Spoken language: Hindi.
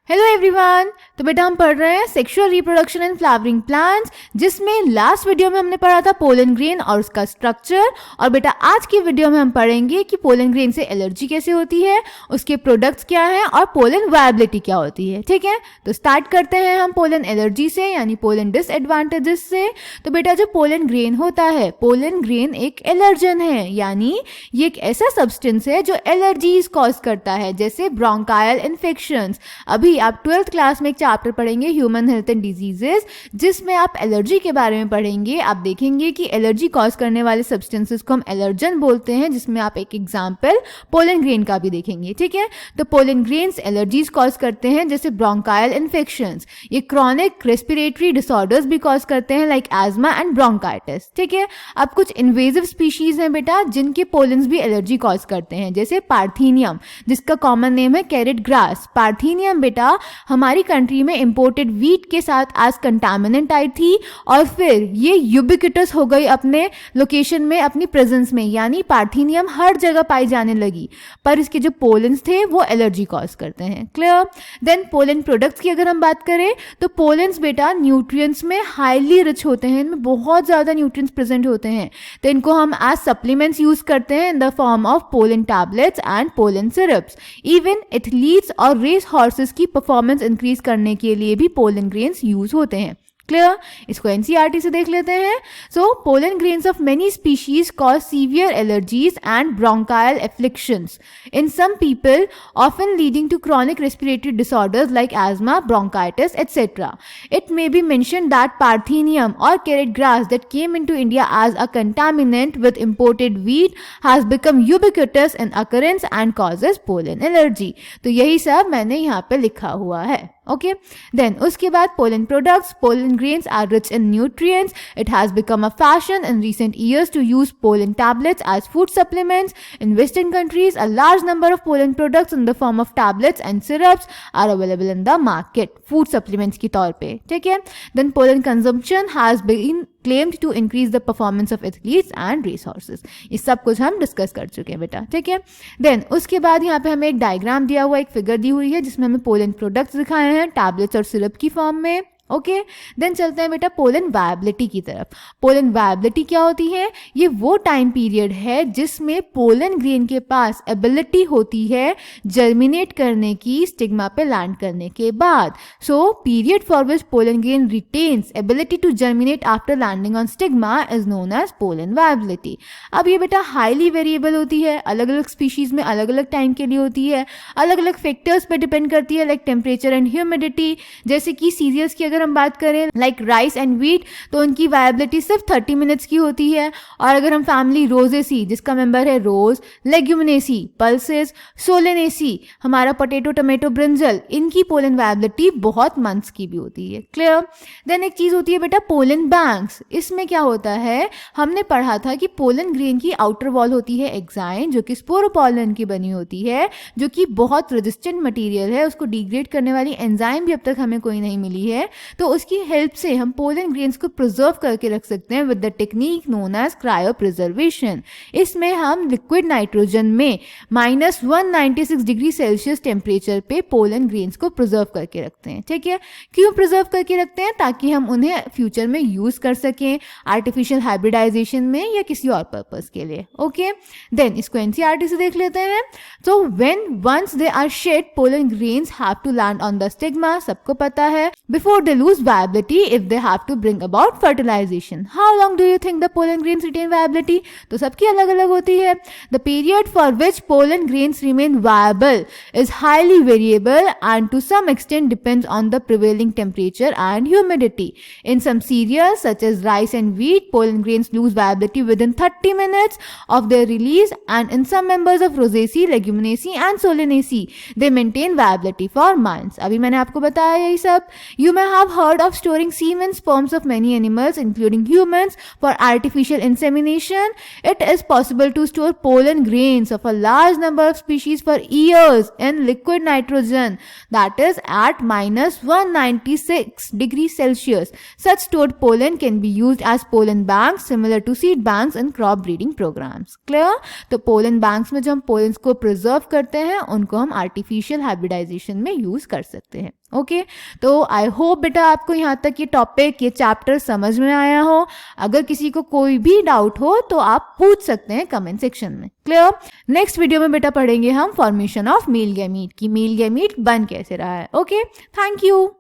Hello everyone. तो बेटा हम पढ़ रहे हैं sexual reproduction and flowering plants, जिसमें लास्ट वीडियो में हमने पढ़ा था पोलन ग्रेन और उसका स्ट्रक्चर। और बेटा आज की वीडियो में हम पढ़ेंगे कि पोलन ग्रेन से एलर्जी कैसे होती है, उसके प्रोडक्ट्स क्या हैं और पोलन वायबिलिटी क्या होती है। ठीक है, तो स्टार्ट करते हैं हम पोलन एलर्जी से, यानी पोलन डिसएडवांटेजेस से। तो बेटा जो पोलन ग्रेन होता है, पोलन ग्रेन एक एलर्जन है, यानी ये एक ऐसा सब्सटेंस है जो एलर्जीज कॉज करता है, जैसे ब्रोंकायल इन्फेक्शंस। अभी आप 12th क्लास में एक चैप्टर पढ़ेंगे ह्यूमन हेल्थ एंड डिजीजेस, जिसमें आप एलर्जी के बारे में पढ़ेंगे। आप देखेंगे कि एलर्जी कॉज करने वाले सब्सटेंसेस को हम एलर्जन बोलते हैं, जिसमें आप एक एग्जांपल पोलन ग्रेन का भी देखेंगे। ठीक है, तो पोलन ग्रेन्स एलर्जीज कॉज करते हैं, जैसे ब्रोंकायल इन्फेक्शंस। ये क्रॉनिक रेस्पिरेटरी डिसऑर्डर्स भी कॉज करते हैं, लाइक एजमा एंड ब्रोंकाइटिस। ठीक है, अब कुछ इन्वेजिव स्पीशीज हैं बेटा जिनके पोलन्स भी एलर्जी कॉज करते हैं, जैसे पार्थीनियम, जिसका कॉमन नेम है कैरेट ग्रास। पार्थीनियम बेटा हमारी कंट्री में इंपोर्टेड वीट के साथ एज कंटामिनेंट आई थी, और फिर ये यूबिक्विटस हो गई अपने लोकेशन में, अपनी प्रेजेंस में, यानी पार्थीनियम हर जगह पाई जाने लगी। पर इसके जो पोलन्स थे वो एलर्जी कॉज करते हैं। क्लियर? देन पोलन प्रोडक्ट्स की अगर हम बात करें तो पोलन्स बेटा न्यूट्रिएंट्स में हाईली रिच होते हैं, इनमें बहुत ज्यादा न्यूट्रिएंट्स प्रेजेंट होते हैं। तो इनको हम एज सप्लीमेंट्स यूज करते हैं in the form of pollen tablets and pollen syrups. Even athletes और रेस हॉर्सेस की परफॉर्मेंस इंक्रीज करने के लिए भी पोलन ग्रेन्स यूज होते हैं। क्लियर? इसको एनसीईआरटी से देख लेते हैं। So pollen grains of many species cause severe allergies and bronchial afflictions in some people, often leading to chronic respiratory disorders like asthma, bronchitis, etc. It may be mentioned that Parthenium or carrot grass that came into India as a contaminant with imported wheat has become ubiquitous in occurrence and causes pollen allergy. तो यही सब मैंने यहाँ पे लिखा हुआ है। Okay, then उसके बाद pollen products. Pollen grains are rich in nutrients. It has become a fashion in recent years to use pollen tablets as food supplements. In Western countries, a large number of pollen products in the form of tablets and syrups are available in the market. Food supplements की तौर पे। ठीक है? Then pollen consumption has been claimed to increase the performance of athletes and race horses. ये सब कुछ हम डिस्कस कर चुके हैं बेटा। ठीक है, देन उसके बाद यहाँ पे हमें एक डायग्राम दिया हुआ, एक फिगर दी हुई है जिसमें हमें पोलन प्रोडक्ट्स दिखाए हैं टैबलेट्स और सिरप की फॉर्म में। ओके, देन चलते हैं बेटा पोलन वायबिलिटी की तरफ। पोलन वायबिलिटी क्या होती है? ये वो टाइम पीरियड है जिसमें पोलन ग्रेन के पास एबिलिटी होती है जर्मिनेट करने की स्टिग्मा पे लैंड करने के बाद। So period for which pollen grain retains ability to germinate after landing on stigma is known as pollen viability. अब ये बेटा हाईली वेरिएबल होती है, अलग अलग स्पीशीज में अलग अलग टाइम के लिए होती है, अलग अलग फैक्टर्स पे डिपेंड करती है, लाइक टेम्परेचर एंड ह्यूमिडिटी। जैसे कि सीरियल्स की हम बात करें लाइक राइस एंड व्हीट, तो उनकी वायबिलिटी सिर्फ 30 मिनट्स की होती है। और अगर हम फैमिली रोजेसी, जिसका मेंबर है रोज, लेग्यूमिनेसी, पल्सेस, सोलेनेसी, हमारा पोटैटो, टमाटो, ब्रिंजल, इनकी पोलन वायबिलिटी बहुत मंथ्स की भी होती है। क्लियर? देन एक चीज होती है बेटा पोलन बैंक्स। इसमें क्या होता है, हमने पढ़ा था कि पोलन ग्रेन की आउटर वॉल होती है एक्साइन, जो कि स्पोरोपोलन की बनी होती है, जो कि बहुत रेजिस्टेंट मटेरियल है, उसको डिग्रेड करने वाली एंजाइम भी अब तक हमें कोई नहीं मिली है। तो उसकी हेल्प से हम पोलन ग्रेन्स को प्रिजर्व करके रख सकते हैं with the technique known as cryopreservation. इसमें हम लिक्विड नाइट्रोजन में -196 डिग्री सेल्सियस टेम्परेचर पे पोलन ग्रेन्स को प्रिजर्व करके रखते हैं। ठीक है, क्यों प्रिजर्व करके रखते हैं? ताकि हम उन्हें फ्यूचर में यूज कर सकें आर्टिफिशियल हाइब्रिडाइजेशन में या किसी और पर्पस के लिए। ओके, देन इसको एनसीईआरटी से देख लेते हैं। So when once they are shed, pollen grains have to land on the stigma, सबको पता है, before they lose viability if they have to bring about fertilization. How long do you think the pollen grains retain viability? तो सबकी अलग अलग होती है। The period for which pollen grains remain viable is highly variable and to some extent depends on the prevailing temperature and humidity. In some cereals such as rice and wheat, pollen grains lose viability within 30 minutes of their release, and in some members of Rosaceae, Leguminaceae and Solanaceae, they maintain viability for months. अभी मैंने आपको बताया यही सब। You may have heard of storing semen sperms of many animals including humans for artificial insemination. It is possible to store pollen grains of a large number of species for years in liquid nitrogen, that is at minus 196 degrees Celsius. Such stored pollen can be used as pollen banks similar to seed banks in crop breeding programs. Clear? तो pollen banks में जो हम pollens को preserve करते हैं उनको हम artificial hybridization में use कर सकते हैं. ओके तो आई होप बेटा आपको यहाँ तक ये टॉपिक ये चैप्टर समझ में आया हो. अगर किसी को कोई भी डाउट हो तो आप पूछ सकते हैं कमेंट सेक्शन में. क्लियर? नेक्स्ट वीडियो में बेटा पढ़ेंगे हम फॉर्मेशन ऑफ मेल गैमीट की मेल गैमीट बन कैसे रहा है. Okay thank you.